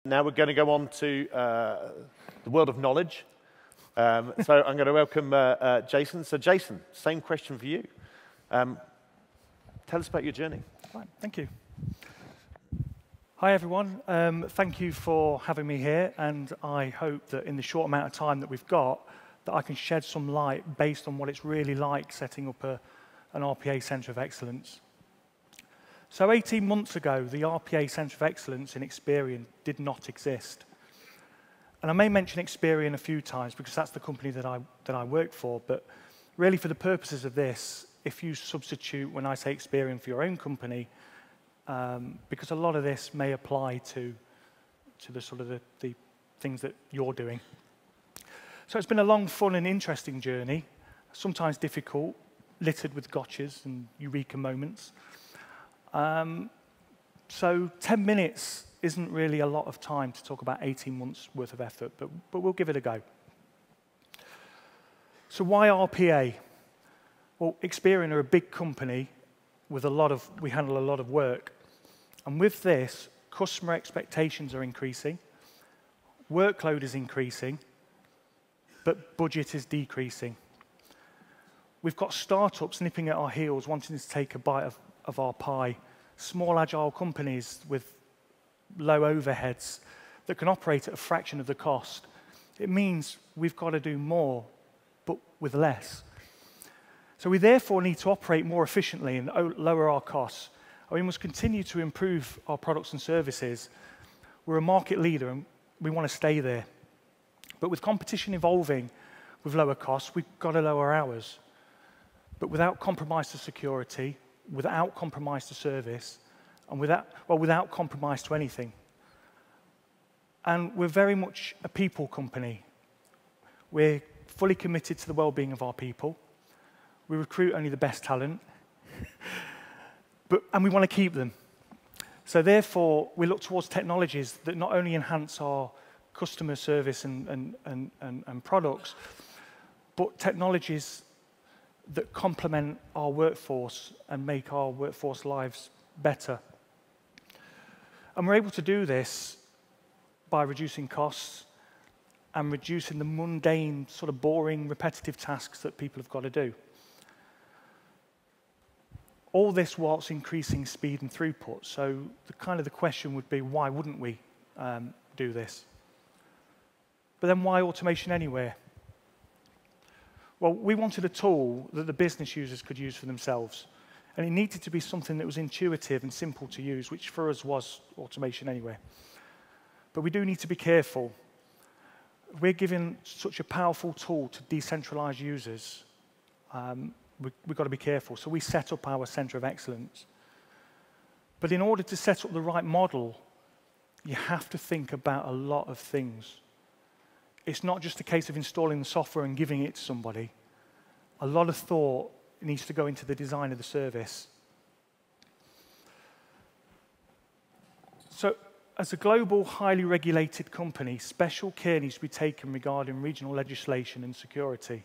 Now we're going to go on to the world of knowledge. So I'm going to welcome Jason. So Jason, same question for you. Tell us about your journey. Right, thank you. Hi everyone, thank you for having me here, and I hope that in the short amount of time that we've got, that I can shed some light based on what it's really like setting up an RPA Centre of Excellence. So 18 months ago, the RPA Centre of Excellence in Experian did not exist. And I may mention Experian a few times because that's the company that I work for, but really for the purposes of this, if you substitute when I say Experian for your own company, because a lot of this may apply to the sort of the things that you're doing. So it's been a long, fun and interesting journey, sometimes difficult, littered with gotchas and eureka moments. So 10 minutes isn't really a lot of time to talk about 18 months worth of effort, but we'll give it a go. So why RPA? Well, Experian are a big company with we handle a lot of work. And with this, customer expectations are increasing, workload is increasing, but budget is decreasing. We've got startups nipping at our heels, wanting to take a bite of our pie, small agile companies with low overheads that can operate at a fraction of the cost. It means we've got to do more, but with less. So we therefore need to operate more efficiently and lower our costs. We must continue to improve our products and services. We're a market leader and we want to stay there. But with competition evolving with lower costs, we've got to lower ours. But without compromise to security, without compromise to service, and without compromise to anything. And we're very much a people company. We're fully committed to the well-being of our people. We recruit only the best talent. And we want to keep them. So therefore, we look towards technologies that not only enhance our customer service and products, but technologies that complement our workforce and make our workforce lives better. And we're able to do this by reducing costs and reducing the mundane, sort of boring, repetitive tasks that people have got to do. All this whilst increasing speed and throughput. So the question would be, why wouldn't we do this? But then why automation anywhere? Well, we wanted a tool that the business users could use for themselves. And it needed to be something that was intuitive and simple to use, which for us was automation anywhere. But we do need to be careful. We're given such a powerful tool to decentralize users. We've got to be careful. So we set up our Centre of Excellence. But in order to set up the right model, you have to think about a lot of things. It's not just a case of installing the software and giving it to somebody. A lot of thought needs to go into the design of the service. So as a global, highly regulated company, special care needs to be taken regarding regional legislation and security.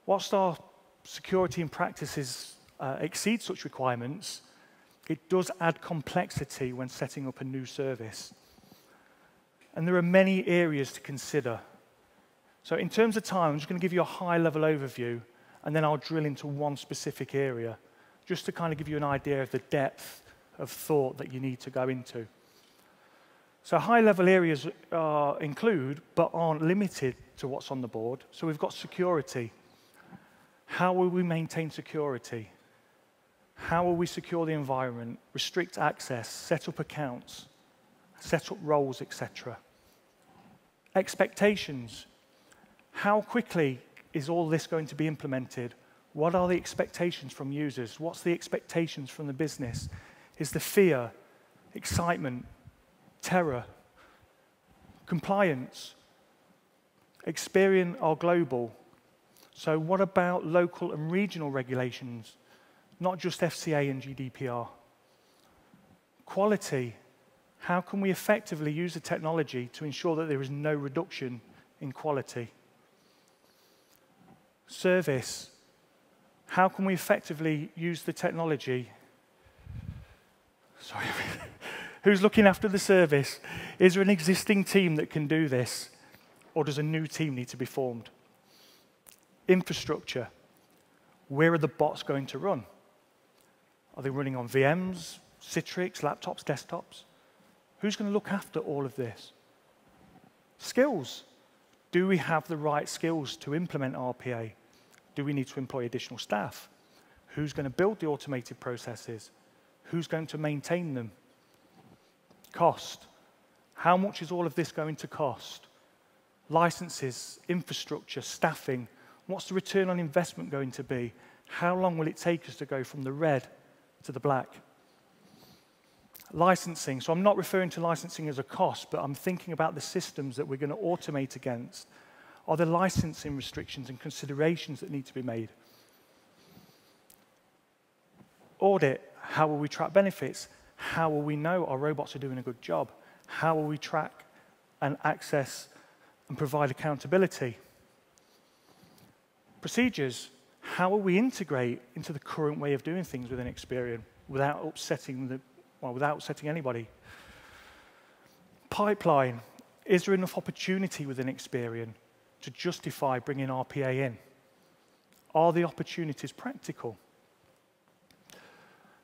Whilst our security and practices exceed such requirements, it does add complexity when setting up a new service. And there are many areas to consider. So in terms of time, I'm just going to give you a high-level overview, and then I'll drill into one specific area, just to kind of give you an idea of the depth of thought that you need to go into. So high-level areas include, but aren't limited to what's on the board. So we've got security. How will we maintain security? How will we secure the environment, restrict access, set up accounts, set up roles, etc.? Expectations. How quickly is all this going to be implemented? What are the expectations from users? What's the expectations from the business? Is the fear, excitement, terror, compliance? Experian are global. So what about local and regional regulations, not just FCA and GDPR? Quality. How can we effectively use the technology to ensure that there is no reduction in quality? Service. How can we effectively use the technology Who's looking after the service? Is there an existing team that can do this? Or does a new team need to be formed? Infrastructure. Where are the bots going to run? Are they running on VMs, Citrix, laptops, desktops? Who's going to look after all of this? Skills. Do we have the right skills to implement RPA? Do we need to employ additional staff? Who's going to build the automated processes? Who's going to maintain them? Cost. How much is all of this going to cost? Licenses, infrastructure, staffing. What's the return on investment going to be? How long will it take us to go from the red to the black? Licensing. So I'm not referring to licensing as a cost, but I'm thinking about the systems that we're going to automate against. Are there licensing restrictions and considerations that need to be made? Audit. How will we track benefits? How will we know our robots are doing a good job? How will we track and access and provide accountability? Procedures. How will we integrate into the current way of doing things within Experian without upsetting anybody? Pipeline. Is there enough opportunity within Experian to justify bringing RPA in? Are the opportunities practical?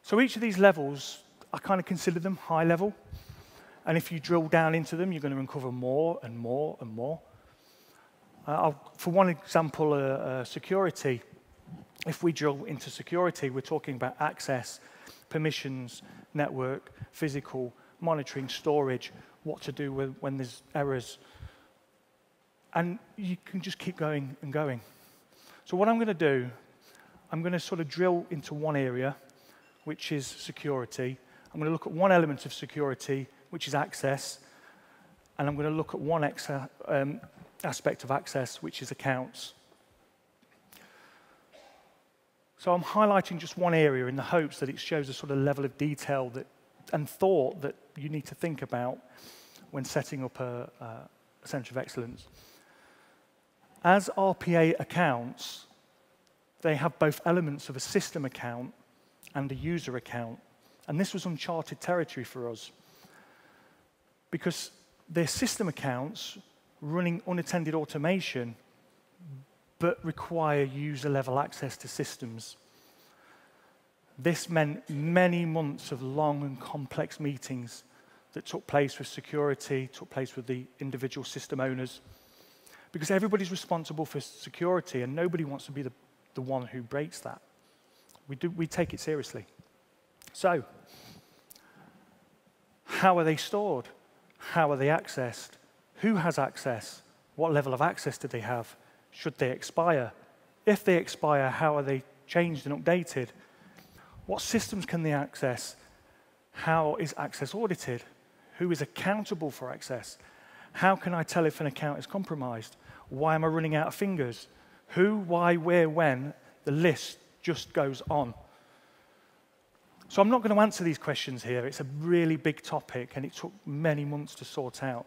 So each of these levels, I kind of consider them high level. And if you drill down into them, you're going to uncover more and more and more. For one example, security. If we drill into security, we're talking about access, permissions, network, physical, monitoring, storage, what to do when there's errors. And you can just keep going and going. So what I'm going to do, I'm going to sort of drill into one area, which is security. I'm going to look at one element of security, which is access. And I'm going to look at one aspect of access, which is accounts. So I'm highlighting just one area in the hopes that it shows a sort of level of detail and thought that you need to think about when setting up a Centre of Excellence. As RPA accounts, they have both elements of a system account and a user account. And this was uncharted territory for us, because they're system accounts running unattended automation, but require user-level access to systems. This meant many months of long and complex meetings that took place with security, took place with the individual system owners, because everybody's responsible for security, and nobody wants to be the one who breaks that. We take it seriously. So, how are they stored? How are they accessed? Who has access? What level of access do they have? Should they expire? If they expire, how are they changed and updated? What systems can they access? How is access audited? Who is accountable for access? How can I tell if an account is compromised? Why am I running out of fingers? Who, why, where, when? The list just goes on. So I'm not going to answer these questions here. It's a really big topic, and it took many months to sort out.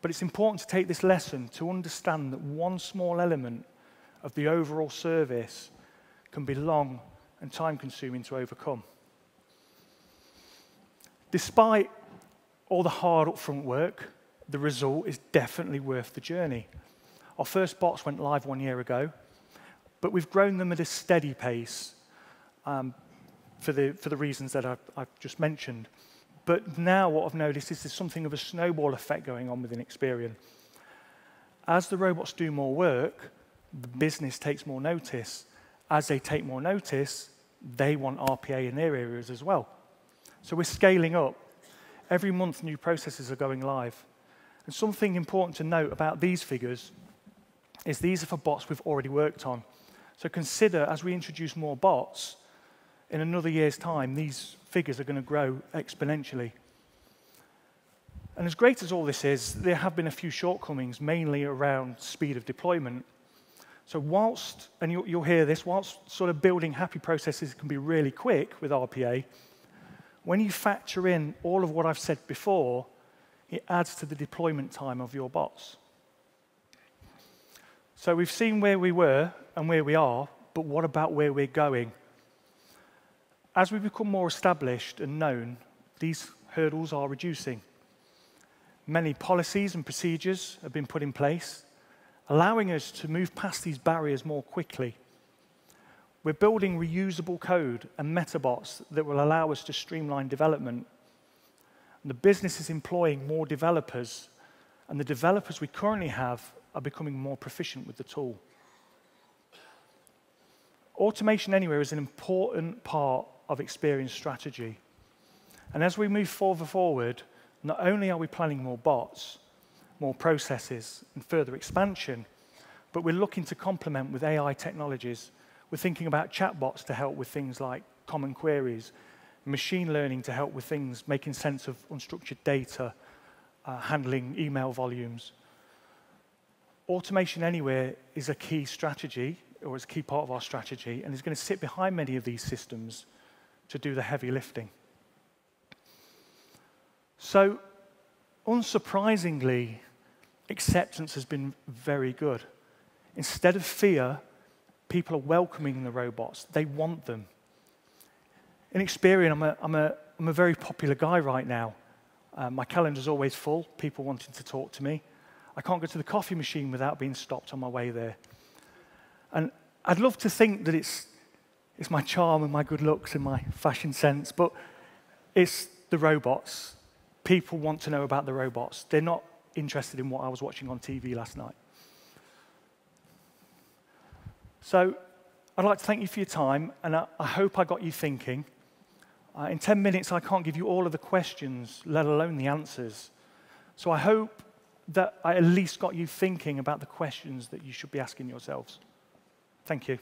But it's important to take this lesson to understand that one small element of the overall service can be long and time-consuming to overcome. Despite all the hard upfront work, the result is definitely worth the journey. Our first bots went live 1 year ago, but we've grown them at a steady pace for the reasons that I've just mentioned. But now what I've noticed is there's something of a snowball effect going on within Experian. As the robots do more work, the business takes more notice. As they take more notice, they want RPA in their areas as well. So we're scaling up. Every month, new processes are going live. And something important to note about these figures is these are for bots we've already worked on. So consider, as we introduce more bots, in another year's time, these figures are going to grow exponentially. And as great as all this is, there have been a few shortcomings, mainly around speed of deployment. So whilst, and you'll hear this, whilst sort of building happy processes can be really quick with RPA, when you factor in all of what I've said before, it adds to the deployment time of your bots. So we've seen where we were and where we are, but what about where we're going? As we become more established and known, these hurdles are reducing. Many policies and procedures have been put in place, allowing us to move past these barriers more quickly. We're building reusable code and metabots that will allow us to streamline development. And the business is employing more developers, and the developers we currently have are becoming more proficient with the tool. Automation Anywhere is an important part of Experian's strategy. And as we move forward, not only are we planning more bots, more processes, and further expansion, but we're looking to complement with AI technologies. We're thinking about chatbots to help with things like common queries, machine learning to help with things making sense of unstructured data, handling email volumes. Automation Anywhere is a key strategy, or is a key part of our strategy, and is going to sit behind many of these systems to do the heavy lifting. So, unsurprisingly, acceptance has been very good. Instead of fear, people are welcoming the robots. They want them. In Experian, I'm a very popular guy right now. My calendar's always full, people wanting to talk to me. I can't go to the coffee machine without being stopped on my way there. And I'd love to think that it's my charm and my good looks and my fashion sense, but it's the robots. People want to know about the robots. They're not interested in what I was watching on TV last night. So I'd like to thank you for your time, and I hope I got you thinking. In 10 minutes, I can't give you all of the questions, let alone the answers. So I hope that I at least got you thinking about the questions that you should be asking yourselves. Thank you.